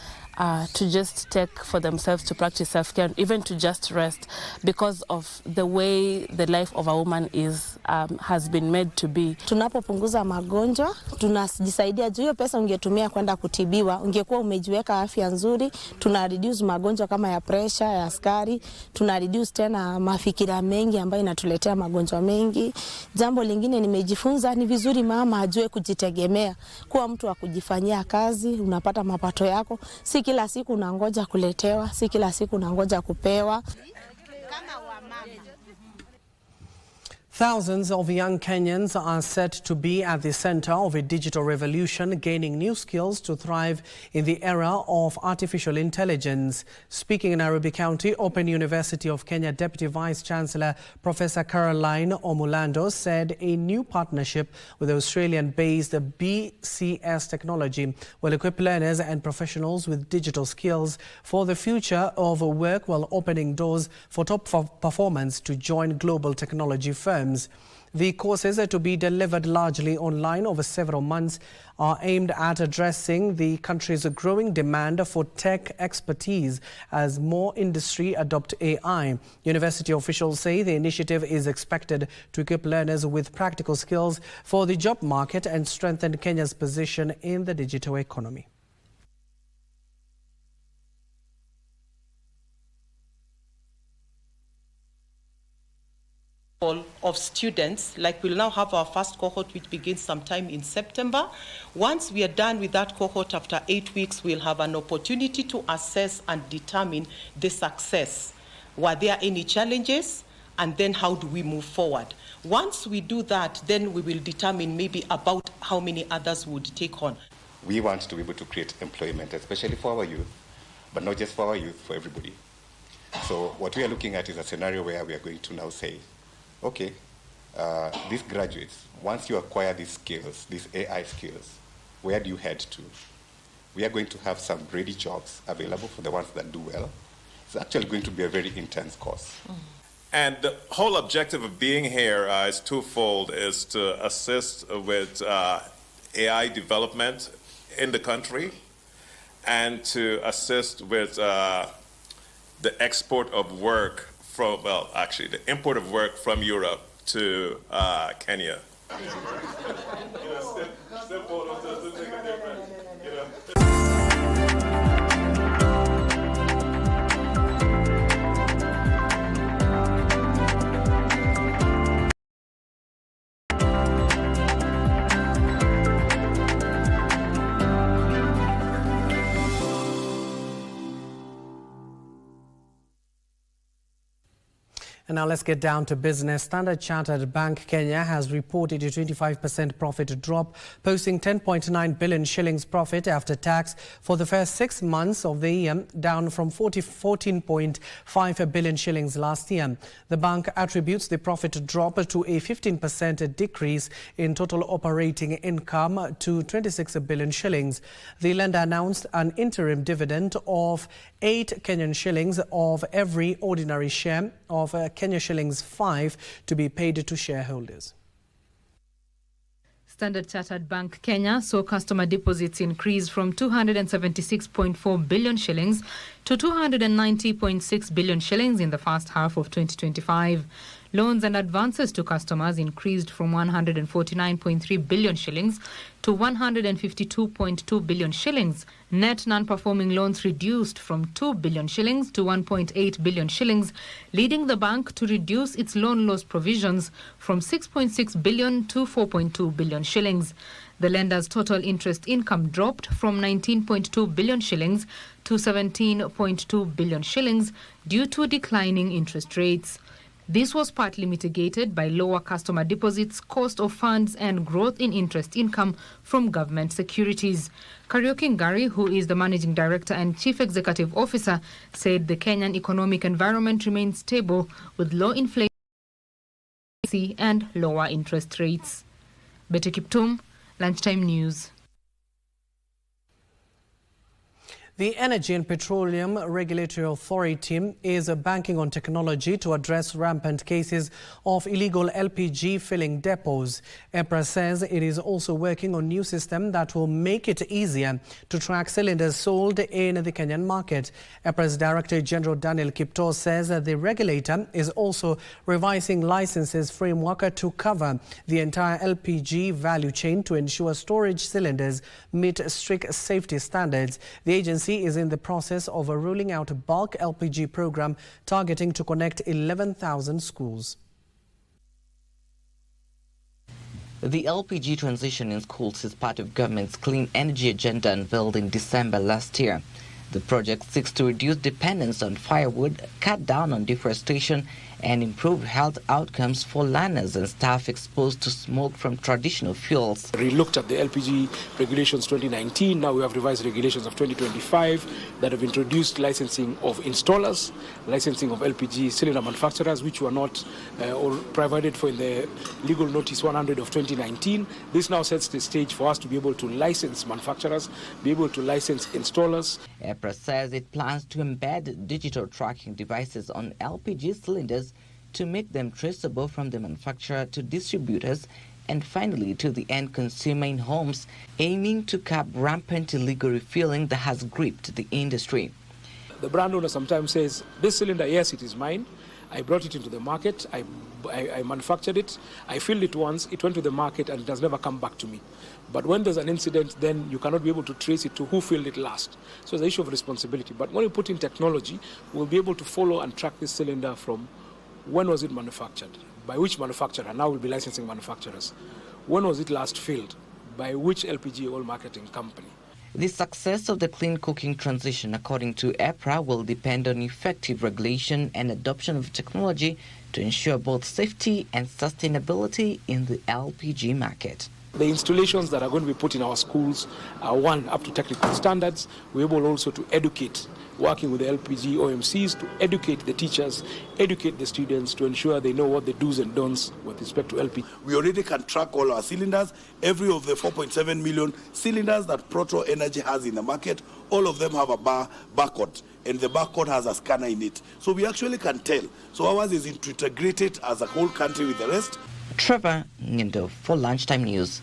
to just take for themselves to practice self-care, even to just rest, because of the way the life of a woman is has been made to be. Tunapopunguza magonjwa, tunajisaidia juu hiyo pesa ungetumia kwenda kutibiwa, ungekuwa umejiweka afya nzuri. Tuna reduce magonjwa kama ya pressure, ya sukari, tuna reduce tena mafikira mengi ambayo inatuletea magonjwa mengi. Jambo lingine nimejifunza, ni vizuri mama ajue kujitegemea, kuwa mtu wa kujifanyia kazi, unapata mapato yako, si kila siku unangoja kuletewa, si kila siku unangoja kupewa. Thousands of young Kenyans are set to be at the center of a digital revolution, gaining new skills to thrive in the era of artificial intelligence. Speaking in Nairobi County, Open University of Kenya Deputy Vice-Chancellor Professor Caroline Omulando said a new partnership with Australian-based BCS Technology will equip learners and professionals with digital skills for the future of work, while opening doors for top performance to join global technology firms. The courses are to be delivered largely online over several months, are aimed at addressing the country's growing demand for tech expertise as more industry adopt AI. University officials say the initiative is expected to equip learners with practical skills for the job market and strengthen Kenya's position in the digital economy. Of students, like we'll now have our first cohort which begins sometime in September. Once we are done with that cohort after 8 weeks, we'll have an opportunity to assess and determine the success. Were there any challenges? And then how do we move forward? Once we do that, then we will determine maybe about how many others would take on. We want to be able to create employment, especially for our youth, but not just for our youth, for everybody. So what we are looking at is a scenario where we are going to now say, okay, these graduates, once you acquire these skills, these AI skills, where do you head to? We are going to have some ready jobs available for the ones that do well. It's actually going to be a very intense course. And the whole objective of being here is twofold, is to assist with AI development in the country and to assist with the export of work from, well, actually, the import of work from Europe to Kenya. And now let's get down to business. Standard Chartered Bank Kenya has reported a 25% profit drop, posting 10.9 billion shillings profit after tax for the first 6 months of the year, down from 14.5 billion shillings last year. The bank attributes the profit drop to a 15% decrease in total operating income to 26 billion shillings. The lender announced an interim dividend of 8 Kenyan shillings of every ordinary share of Kenya shillings 5 to be paid to shareholders. Standard Chartered Bank Kenya saw customer deposits increase from 276.4 billion shillings to 290.6 billion shillings in the first half of 2025. Loans and advances to customers increased from 149.3 billion shillings to 152.2 billion shillings. Net non-performing loans reduced from 2 billion shillings to 1.8 billion shillings, leading the bank to reduce its loan loss provisions from 6.6 billion to 4.2 billion shillings. The lender's total interest income dropped from 19.2 billion shillings to 17.2 billion shillings due to declining interest rates. This was partly mitigated by lower customer deposits, cost of funds, and growth in interest income from government securities. Kariuki Ngari, who is the Managing Director and Chief Executive Officer, said the Kenyan economic environment remains stable with low inflation and lower interest rates. Betty Kiptum, Lunchtime News. The Energy and Petroleum Regulatory Authority is banking on technology to address rampant cases of illegal LPG filling depots. EPRA says it is also working on a new system that will make it easier to track cylinders sold in the Kenyan market. EPRA's Director General Daniel Kipto says that the regulator is also revising licenses framework to cover the entire LPG value chain to ensure storage cylinders meet strict safety standards. The agency is in the process of rolling out a bulk LPG program targeting to connect 11,000 schools. The LPG transition in schools is part of government's clean energy agenda unveiled in December last year. The project seeks to reduce dependence on firewood, cut down on deforestation, and improve health outcomes for learners and staff exposed to smoke from traditional fuels. We looked at the LPG regulations 2019. Now we have revised regulations of 2025 that have introduced licensing of installers, licensing of LPG cylinder manufacturers, which were not or provided for in the legal notice 100 of 2019. This now sets the stage for us to be able to license manufacturers, be able to license installers. EPRA says it plans to embed digital tracking devices on LPG cylinders to make them traceable from the manufacturer to distributors and finally to the end consumer in homes, aiming to curb rampant illegal refueling that has gripped the industry. The brand owner sometimes says, this cylinder, yes, it is mine. I brought it into the market, I manufactured it, I filled it once, it went to the market and it has never come back to me. But when there's an incident, then you cannot be able to trace it to who filled it last. So it's an issue of responsibility. But when we put in technology, we'll be able to follow and track this cylinder from when was it manufactured, by which manufacturer, now we'll be licensing manufacturers. When was it last filled, by which LPG oil marketing company. The success of the clean cooking transition, according to EPRA, will depend on effective regulation and adoption of technology to ensure both safety and sustainability in the LPG market. The installations that are going to be put in our schools are, one, up to technical standards. We're able also to educate, working with the LPG OMCs, to educate the teachers, educate the students to ensure they know what the do's and don'ts with respect to LPG. We already can track all our cylinders. Every of the 4.7 million cylinders that Proto Energy has in the market, all of them have a barcode, and the barcode has a scanner in it. So we actually can tell. So ours is integrated as a whole country with the rest. Trevor Nyendo for Lunchtime News.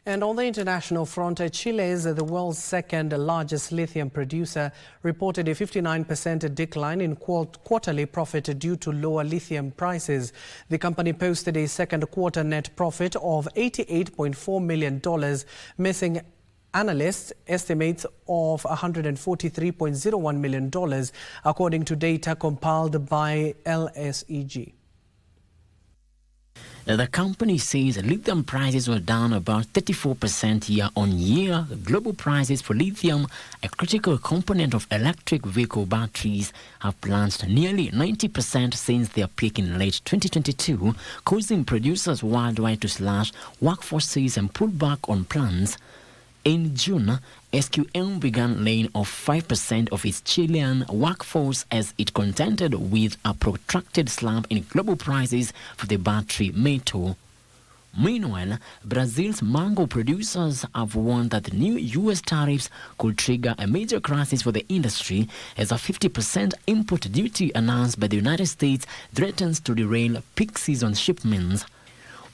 And on the international front, Chile is the world's second largest lithium producer, reported a 59% decline in quarterly profit due to lower lithium prices. The company posted a second quarter net profit of $88.4 million, missing analysts' estimates of $143.01 million, according to data compiled by LSEG. The company says lithium prices were down about 34% year-on-year. Global prices for lithium, a critical component of electric vehicle batteries, have plunged nearly 90% since their peak in late 2022, causing producers worldwide to slash workforces and pull back on plans. In June, SQM began laying off 5% of its Chilean workforce as it contended with a protracted slump in global prices for the battery metal. Meanwhile, Brazil's mango producers have warned that the new U.S. tariffs could trigger a major crisis for the industry as a 50% import duty announced by the United States threatens to derail peak season shipments.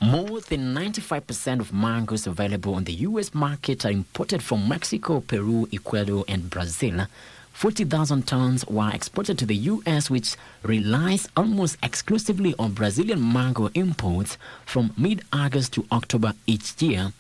More than 95% of mangoes available on the U.S. market are imported from Mexico, Peru, Ecuador, and Brazil. 40,000 tons were exported to the U.S., which relies almost exclusively on Brazilian mango imports from mid-August to October each year.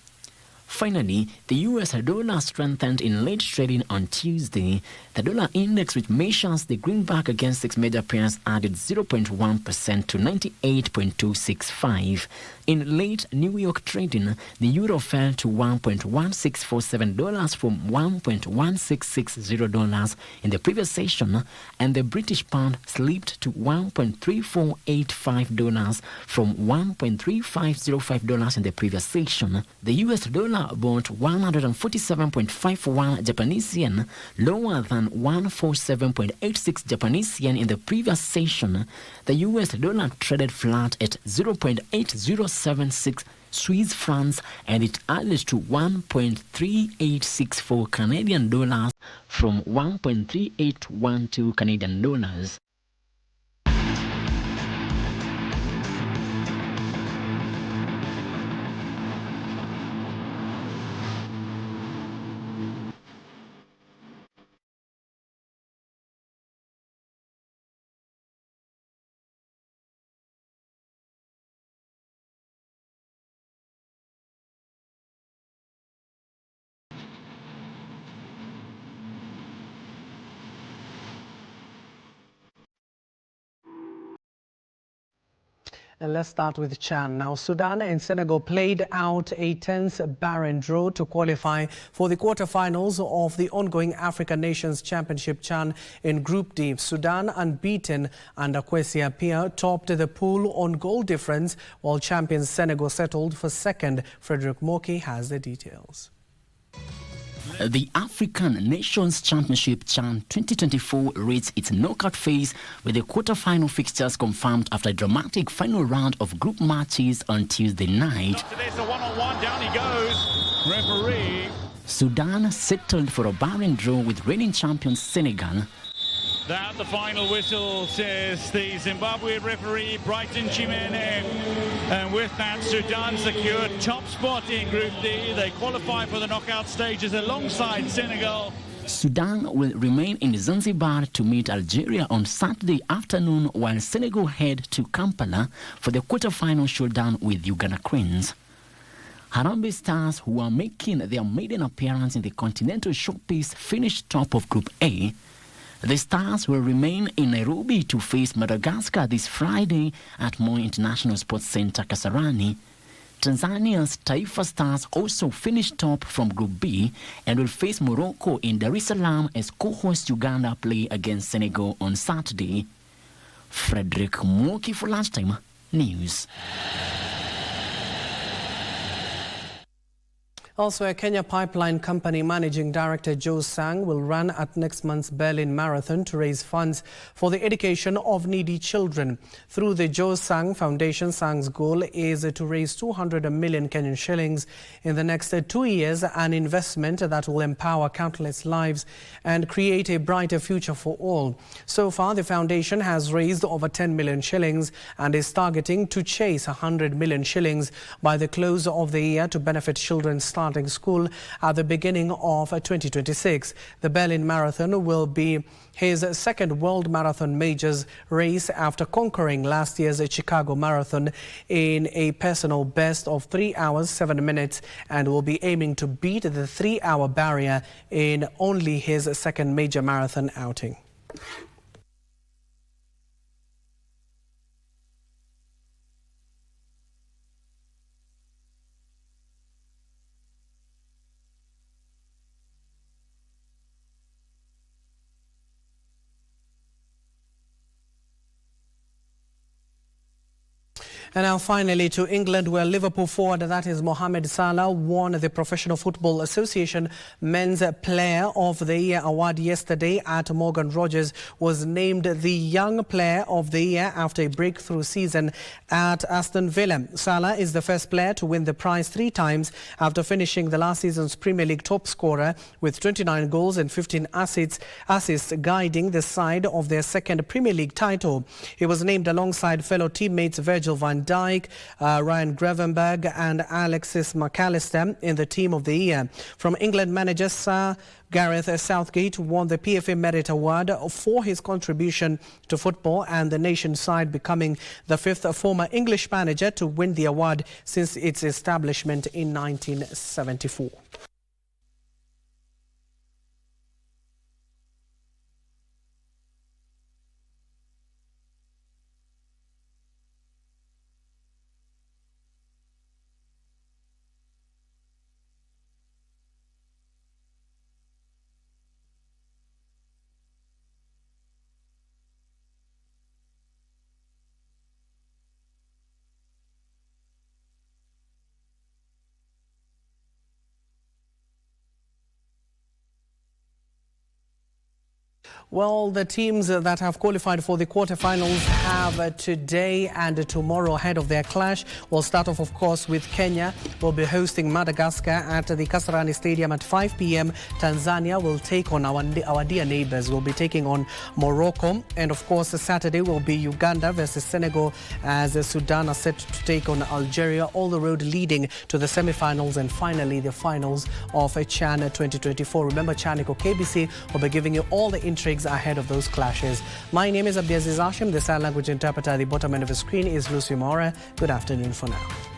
Finally, the U.S. dollar strengthened in late trading on Tuesday. The dollar index, which measures the greenback against 6 major pairs, added 0.1% to 98.265. In late New York trading, the euro fell to $1.1647 from $1.1660 in the previous session, and the British pound slipped to $1.3485 from $1.3505 in the previous session. The US dollar bought 147.51 Japanese yen, lower than 147.86 Japanese yen in the previous session. The US dollar traded flat at 0.8076 Swiss francs, and it added to 1.3864 Canadian dollars from 1.3812 Canadian dollars. And let's start with Chan. Now, Sudan and Senegal played out a tense barren draw to qualify for the quarterfinals of the ongoing African Nations Championship Chan in Group D. Sudan, unbeaten under Kwesi Appiah, topped the pool on goal difference, while champions Senegal settled for second. Frederick Moki has the details. The African Nations Championship Chan 2024 reached its knockout phase with the quarter-final fixtures confirmed after a dramatic final round of group matches on Tuesday night. There's a one-on-one, down he goes. Referee. Sudan settled for a barren draw with reigning champions Senegal. That the final whistle, says the Zimbabwe referee Brighton Chimene. And with that, Sudan secured top spot in Group D. They qualify for the knockout stages alongside Senegal. Sudan will remain in Zanzibar to meet Algeria on Saturday afternoon, while Senegal head to Kampala for the quarter-final showdown with Uganda Cranes. Harambee Stars, who are making their maiden appearance in the continental showpiece, finished top of Group A. The Stars will remain in Nairobi to face Madagascar this Friday at Moi International Sports Center, Kasarani. Tanzania's Taifa Stars also finished top from Group B and will face Morocco in Dar es Salaam as co-host Uganda play against Senegal on Saturday. Frederick Moki for Lunchtime News. Also, a Kenya Pipeline Company Managing Director Joe Sang will run at next month's Berlin Marathon to raise funds for the education of needy children. Through the Joe Sang Foundation, Sang's goal is to raise 200 million Kenyan shillings in the next 2 years, an investment that will empower countless lives and create a brighter future for all. So far, the foundation has raised over 10 million shillings and is targeting to chase 100 million shillings by the close of the year to benefit children starting school at the beginning of 2026. The Berlin Marathon will be his second World Marathon Majors race after conquering last year's Chicago Marathon in a personal best of 3 hours 7 minutes, and will be aiming to beat the 3-hour barrier in only his second major marathon outing. And now finally to England, where Liverpool forward, that is Mohamed Salah, won the Professional Football Association Men's Player of the Year award yesterday at Morgan Rogers, was named the Young Player of the Year after a breakthrough season at Aston Villa. Salah is the first player to win the prize 3 times after finishing the last season's Premier League top scorer with 29 goals and 15 assists, guiding the side of their second Premier League title. He was named alongside fellow teammates Virgil van Dijk, Ryan Gravenberch and Alexis McAllister in the Team of the Year. From England manager Sir Gareth Southgate won the PFA Merit Award for his contribution to football and the nation's side, becoming the 5th former English manager to win the award since its establishment in 1974. Well, the teams that have qualified for the quarterfinals have today and tomorrow ahead of their clash. We'll start off, of course, with Kenya. We'll be hosting Madagascar at the Kasarani Stadium at 5 p.m. Tanzania will take on our dear neighbors. We'll be taking on Morocco. And, of course, Saturday will be Uganda versus Senegal as Sudan are set to take on Algeria. All the road leading to the semi-finals and finally the finals of CHAN 2024. Remember, Chaniko KBC will be giving you all the intrigues ahead of those clashes. My name is Abdiaziz Hashim. The sign language interpreter at the bottom end of the screen is Lucy Mora. Good afternoon for now.